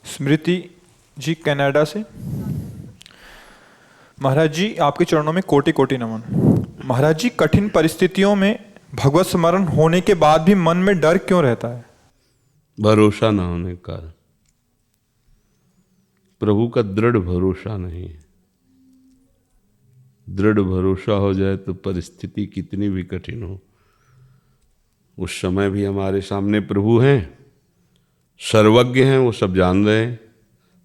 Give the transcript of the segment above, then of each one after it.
स्मृति जी Canada से। महाराज जी, आपके चरणों में कोटि कोटि नमन। महाराज जी, कठिन परिस्थितियों में भगवत स्मरण होने के बाद भी मन में डर क्यों रहता है? भरोसा न होने का, प्रभु का दृढ़ भरोसा नहीं है। दृढ़ भरोसा हो जाए तो परिस्थिति कितनी भी कठिन हो, उस समय भी हमारे सामने प्रभु हैं, सर्वज्ञ हैं, वो सब जान रहे हैं,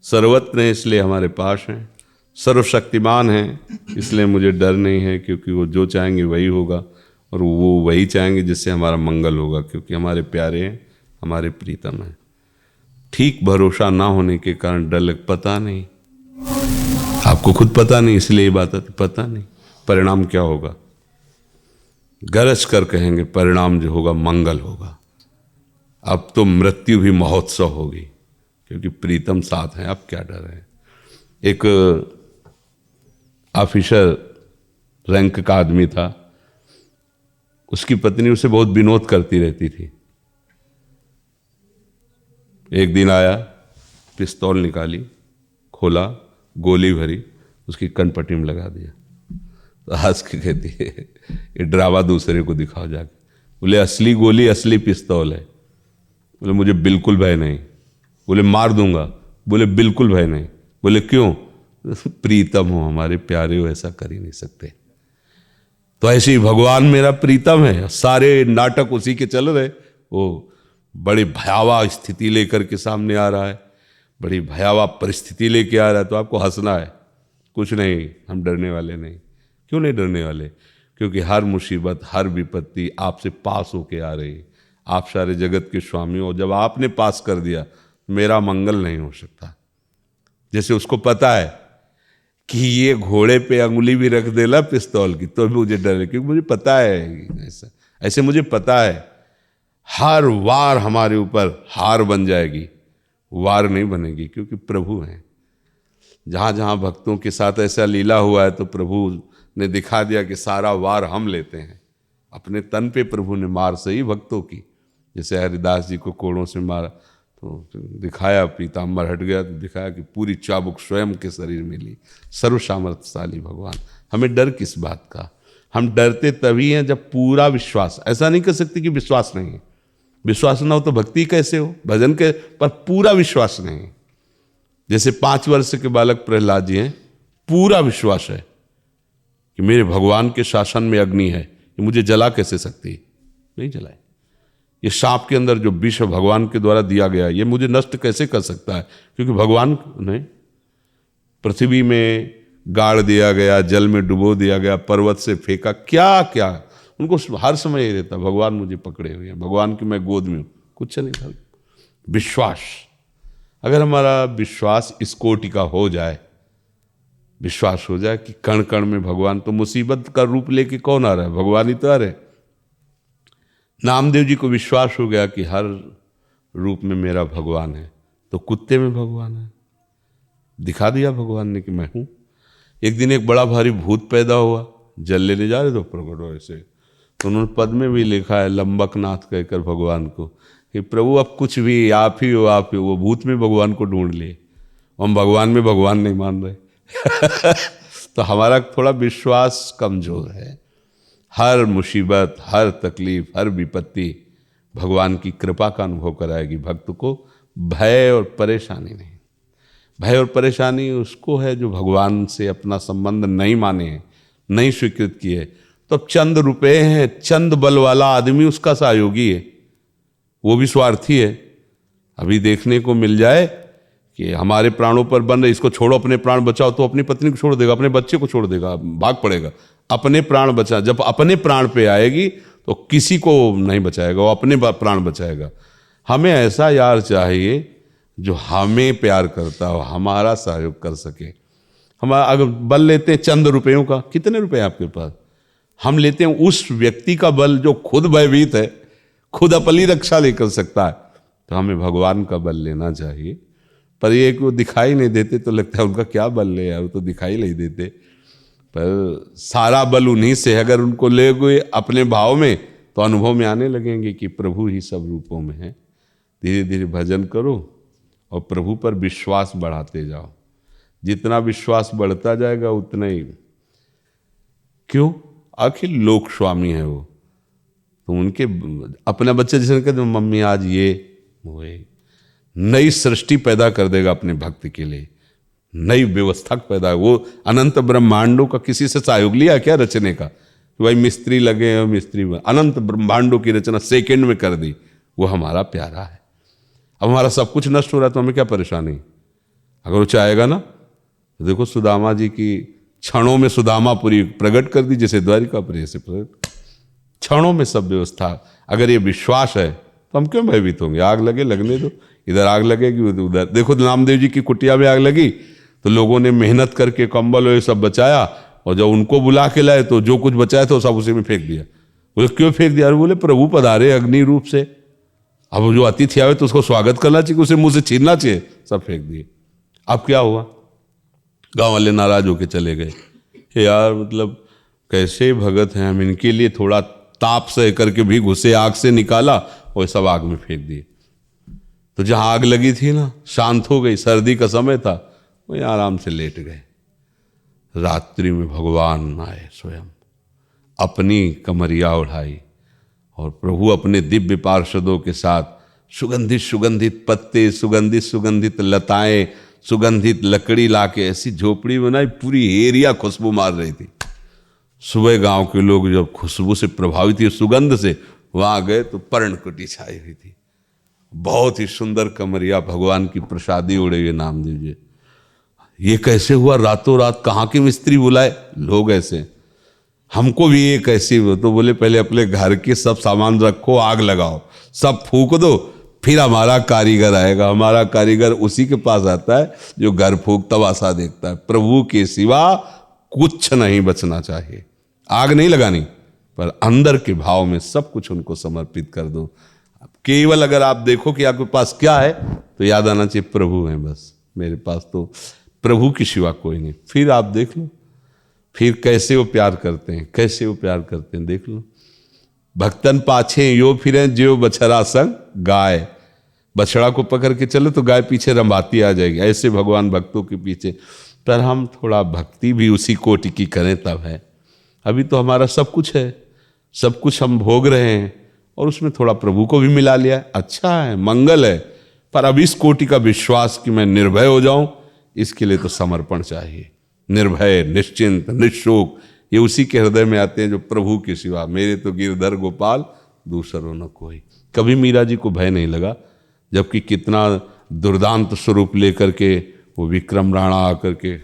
सर्वत्र हैं इसलिए हमारे पास हैं, सर्वशक्तिमान हैं इसलिए मुझे डर नहीं है, क्योंकि वो जो चाहेंगे वही होगा और वो वही चाहेंगे जिससे हमारा मंगल होगा, क्योंकि हमारे प्यारे हैं, हमारे प्रीतम हैं। ठीक भरोसा ना होने के कारण डर लग, पता नहीं, आपको खुद पता नहीं, इसलिए ये बात आती, पता नहीं परिणाम क्या होगा। गरज कर कहेंगे परिणाम जो होगा मंगल होगा। अब तो मृत्यु भी महोत्सव होगी, क्योंकि प्रीतम साथ हैं, अब क्या डर है। एक ऑफिसर रैंक का आदमी था, उसकी पत्नी उसे बहुत विनोद करती रहती थी। एक दिन आया, पिस्तौल निकाली, खोला, गोली भरी, उसकी कनपट्टी में लगा दिया। तो हंस के कहती है, ये ड्रामा दूसरे को दिखाओ जाके। बोले असली गोली असली पिस्तौल है। बोले मुझे बिल्कुल भय नहीं। बोले मार दूंगा। बोले बिल्कुल भय नहीं। बोले क्यों? प्रीतम हो, हमारे प्यारे हो, ऐसा कर ही नहीं सकते। तो ऐसे ही भगवान मेरा प्रीतम है, सारे नाटक उसी के चल रहे। वो बड़ी भयावह स्थिति लेकर के सामने आ रहा है, बड़ी भयावह परिस्थिति लेके आ रहा है, तो आपको हंसना है। कुछ नहीं, हम डरने वाले नहीं। क्यों नहीं डरने वाले? क्योंकि हर मुसीबत, हर विपत्ति आपसे पास होके आ रही है। आप सारे जगत के स्वामी हो, जब आपने पास कर दिया मेरा मंगल नहीं हो सकता। जैसे उसको पता है कि ये घोड़े पे अंगुली भी रख देला पिस्तौल की तो भी मुझे डर है, क्योंकि मुझे पता है ऐसे मुझे पता है हर वार हमारे ऊपर हार बन जाएगी, वार नहीं बनेगी, क्योंकि प्रभु हैं। जहाँ जहाँ भक्तों के साथ ऐसा लीला हुआ है तो प्रभु ने दिखा दिया कि सारा वार हम लेते हैं। अपने तन पे प्रभु ने मार सही भक्तों की, जैसे हरिदास जी को कोड़ों से मारा तो दिखाया, पीताम्बर हट गया तो दिखाया कि पूरी चाबुक स्वयं के शरीर में ली। सर्व सामर्थ्यशाली भगवान। हमें डर किस बात का? हम डरते तभी हैं जब पूरा विश्वास, ऐसा नहीं कर सकते कि विश्वास नहीं है। विश्वास ना हो तो भक्ति कैसे हो, भजन के पर पूरा विश्वास नहीं। जैसे 5 वर्ष के बालक प्रहलाद जी हैं, पूरा विश्वास है कि मेरे भगवान के शासन में अग्नि है, ये मुझे जला कैसे सकती? नहीं जलाए। ये सांप के अंदर जो विष भगवान के द्वारा दिया गया, ये मुझे नष्ट कैसे कर सकता है? क्योंकि भगवान ने पृथ्वी में गाड़ दिया गया, जल में डुबो दिया गया, पर्वत से फेंका, क्या क्या उनको हर समय ये रहता, भगवान मुझे पकड़े हुए हैं, भगवान की मैं गोद में हूं। कुछ नहीं था। विश्वास, अगर हमारा विश्वास इस कोटि का हो जाए, विश्वास हो जाए कि कण कण में भगवान, तो मुसीबत का रूप लेके कौन आ रहा है? भगवान ही तो आ रहे। नामदेव जी को विश्वास हो गया कि हर रूप में मेरा भगवान है, तो कुत्ते में भगवान है, दिखा दिया भगवान ने कि मैं हूं। एक दिन एक बड़ा भारी भूत पैदा हुआ, जल लेने जा रहे तो प्रकट हो ऐसे, तो उन्होंने पद में भी लिखा है लंबकनाथ कहकर भगवान को कि प्रभु अब कुछ भी आप ही हो, आप ही हो। वो भूत में भगवान को ढूंढ लिए, हम भगवान में भगवान नहीं मान रहे। तो हमारा थोड़ा विश्वास कमजोर है। हर मुसीबत, हर तकलीफ, हर विपत्ति भगवान की कृपा का अनुभव कराएगी भक्त को, भय और परेशानी नहीं। भय और परेशानी उसको है जो भगवान से अपना संबंध नहीं माने हैं, नहीं स्वीकृत किए। तो अब चंद रुपए हैं, चंद बल वाला आदमी उसका सहयोगी है, वो भी स्वार्थी है। अभी देखने को मिल जाए कि हमारे प्राणों पर बन रहे, इसको छोड़ो, अपने प्राण बचाओ, तो अपनी पत्नी को छोड़ देगा, अपने बच्चे को छोड़ देगा, भाग पड़ेगा। अपने प्राण बचा, जब अपने प्राण पे आएगी तो किसी को नहीं बचाएगा, वो अपने प्राण बचाएगा। हमें ऐसा यार चाहिए जो हमें प्यार करता हो, हमारा सहयोग कर सके। हम अगर बल लेते हैं चंद रुपयों का, कितने रुपए आपके पास? हम लेते हैं उस व्यक्ति का बल जो खुद भयभीत है, खुद अपनी रक्षा नहीं कर सकता है। तो हमें भगवान का बल लेना चाहिए। पर ये कि वो दिखाई नहीं देते तो लगता है उनका क्या बल ले यार, वो तो दिखाई नहीं देते। पर सारा बल उन्हीं से है। अगर उनको ले गए अपने भाव में तो अनुभव में आने लगेंगे कि प्रभु ही सब रूपों में है। धीरे धीरे भजन करो और प्रभु पर विश्वास बढ़ाते जाओ। जितना विश्वास बढ़ता जाएगा उतना ही, क्यों, आखिर लोक स्वामी है वो, तो उनके अपने बच्चे जैसे कहते मम्मी आज ये वो नई सृष्टि पैदा कर देगा अपने भक्त के लिए, नई व्यवस्था पैदा। वो अनंत ब्रह्मांडों का किसी से सहयोग लिया क्या रचने का, कि भाई मिस्त्री लगे और मिस्त्री अनंत ब्रह्मांडों की रचना सेकंड में कर दी। वो हमारा प्यारा है। अब हमारा सब कुछ नष्ट हो रहा है तो हमें क्या परेशानी, अगर वो चाहेगा ना। तो देखो सुदामा जी की क्षणों में सुदामापुरी प्रकट कर दी, जैसे द्वारिकापुरी से प्रकट, क्षणों में सब व्यवस्था। अगर ये विश्वास है तो हम क्यों भयभीत होंगे। आग लगे लगने दो, इधर आग लगेगी उधर। देखो नामदेव जी की कुटिया में आग लगी तो लोगों ने मेहनत करके कंबल और ये सब बचाया, और जब उनको बुला के लाए तो जो कुछ बचाया था वो सब उसी में फेंक दिया। बोले क्यों फेंक दिया, बोले प्रभु पधारे अग्नि रूप से, अब जो अतिथि आवे तो उसको स्वागत करना चाहिए, उसे मुंह से छीनना चाहिए, सब फेंक दिए। अब क्या हुआ, गांव वाले नाराज होके चले गए। यार मतलब कैसे भगत हैं हम, इनके लिए थोड़ा ताप सह करके भी घुसे, आग से निकाला और सब आग में फेंक दिए। तो जहां आग लगी थी ना, शांत हो गई, सर्दी का समय था, वहीं आराम से लेट गए। रात्रि में भगवान आए स्वयं, अपनी कमरिया उठाई और प्रभु अपने दिव्य पार्षदों के साथ सुगंधित सुगंधित पत्ते, सुगंधित सुगंधित लताएं, सुगंधित लकड़ी लाके ऐसी झोपड़ी बनाई, पूरी एरिया खुशबू मार रही थी। सुबह गांव के लोग जब खुशबू से प्रभावित हुए, सुगंध से, वहां गए तो पर्णकुटी छाई हुई थी। बहुत ही सुंदर कमरिया, भगवान की प्रसादी उड़े हुए नामदेव जी। ये कैसे हुआ, रातों रात कहाँ के मिस्त्री बुलाए, लोग ऐसे। हमको भी एक ऐसी हो, तो बोले पहले अपने घर के सब सामान रखो, आग लगाओ, सब फूंक दो, फिर हमारा कारीगर आएगा। हमारा कारीगर उसी के पास आता है जो घर फूंक तमाशा देखता है। प्रभु के सिवा कुछ नहीं बचना चाहिए। आग नहीं लगानी, पर अंदर के भाव में सब कुछ उनको समर्पित कर दो। केवल अगर आप देखो कि आपके पास क्या है, तो याद आना चाहिए प्रभु हैं बस, मेरे पास तो प्रभु की सिवा कोई नहीं। फिर आप देख लो फिर कैसे वो प्यार करते हैं, कैसे वो प्यार करते हैं, देख लो। भक्तन पाछे यो फिरे जो बछड़ा संग गाय, बछड़ा को पकड़ के चलो तो गाय पीछे रंभाती आ जाएगी। ऐसे भगवान भक्तों के पीछे। पर हम थोड़ा भक्ति भी उसी कोटि की करें तब है। अभी तो हमारा सब कुछ है, सब कुछ हम भोग रहे हैं, और उसमें थोड़ा प्रभु को भी मिला लिया, अच्छा है, मंगल है। पर अब इस कोटि का विश्वास कि मैं निर्भय हो जाऊं, इसके लिए तो समर्पण चाहिए। निर्भय, निश्चिंत, निशोक, ये उसी के हृदय में आते हैं जो प्रभु के सिवा मेरे तो गिरधर गोपाल दूसरों न कोई। कभी मीरा जी को भय नहीं लगा, जबकि कितना दुर्दांत स्वरूप लेकर के वो विक्रम राणा आकर के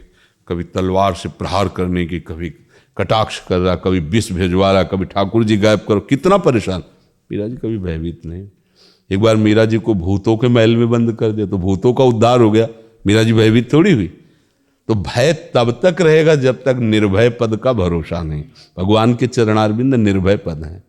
कभी तलवार से प्रहार करने की, कभी कटाक्ष कर रहा, कभी विष भेजवा रहा, कभी ठाकुर जी गायब करो, कितना परेशान। मीरा जी कभी भयभीत नहीं। एक बार मीरा जी को भूतों के महल में बंद कर दिया तो भूतों का उद्धार हो गया, मीरा जी भयभीत थोड़ी हुई। तो भय तब तक रहेगा जब तक निर्भय पद का भरोसा नहीं। भगवान के चरणारविंद निर्भय पद हैं।